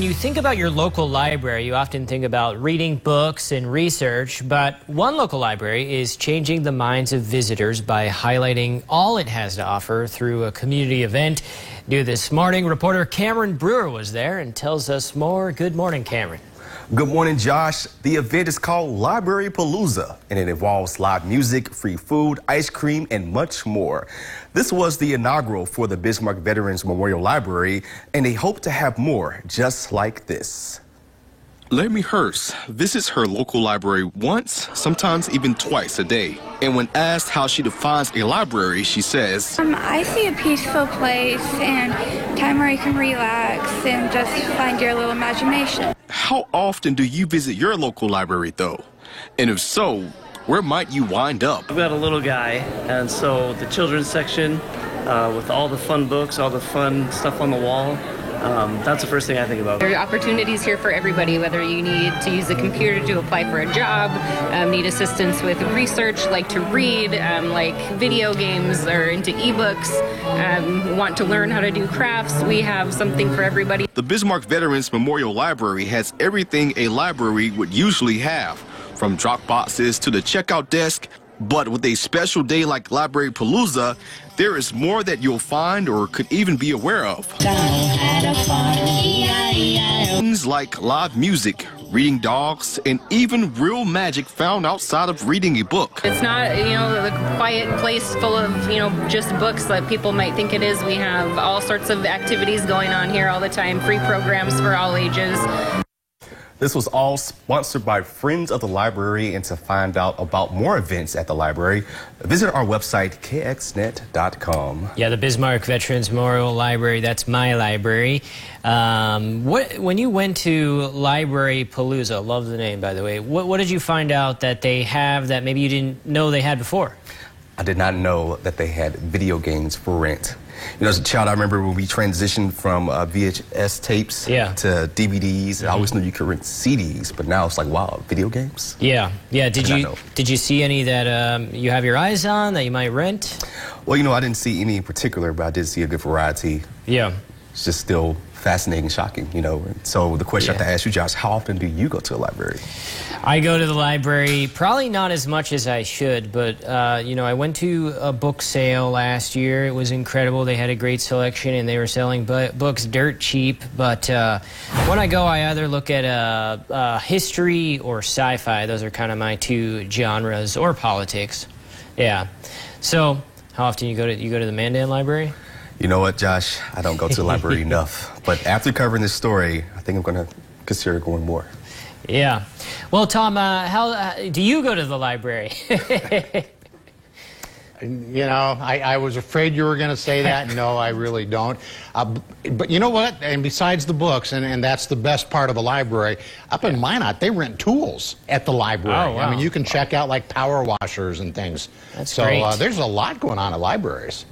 When you think about your local library, you often think about reading books and research, but one local library is changing the minds of visitors by highlighting all it has to offer through a community event. New this morning, reporter Cameron Brewer was there and tells us more. Good morning, Cameron. Good morning, Josh. The event is called Library Palooza, and it involves live music, free food, ice cream, and much more. This was the inaugural for the Bismarck Veterans Memorial Library, and they hope to have more just like this. Laramie Hurst visits her local library once, sometimes even twice a day. And when asked how she defines a library, she says, I see a peaceful place and time where you can relax and just find your little imagination. How often do you visit your local library, though? And if so, where might you wind up? I've got a little guy, and so the children's section with all the fun books, all the fun stuff on the wall, that's the first thing I think about. There are opportunities here for everybody, whether you need to use a computer to apply for a job, need assistance with research, like to read, like video games or into ebooks, want to learn how to do crafts. We have something for everybody. The Bismarck Veterans Memorial Library has everything a library would usually have, from drop boxes to the checkout desk. But with a special day like Library Palooza, there is more that you'll find or could even be aware of. Things like live music, reading dogs, and even real magic found outside of reading a book. It's not, a quiet place full of, just books that people might think it is. We have all sorts of activities going on here all the time, free programs for all ages. This was all sponsored by Friends of the Library, and to find out about more events at the library, visit our website, kxnet.com. Yeah, the Bismarck Veterans Memorial Library, that's my library. When you went to Library Palooza, love the name, by the way, what did you find out that they have that maybe you didn't know they had before? I did not know that they had video games for rent. As a child, I remember when we transitioned from VHS tapes to DVDs. I always knew you could rent CDs, but now it's like, wow, video games? Yeah. Did you see any that you have your eyes on that you might rent? Well, I didn't see any in particular, but I did see a good variety. Yeah. It's just still fascinating, shocking, So the question I have to ask you, Josh, how often do you go to a library? I go to the library probably not as much as I should, but, I went to a book sale last year. It was incredible. They had a great selection, and they were selling books dirt cheap. But when I go, I either look at history or sci-fi. Those are kind of my two genres, or politics. Yeah. So how often you go to the Mandan Library? You know what, Josh? I don't go to the library enough. But after covering this story, I think I'm going to consider going more. Yeah. Well, Tom, how do you go to the library? I was afraid you were going to say that. No, I really don't. But you know what? And besides the books, and that's the best part of a library, up in Minot, they rent tools at the library. Oh, wow. I mean, you can check out like power washers and things. That's great. So there's a lot going on at libraries.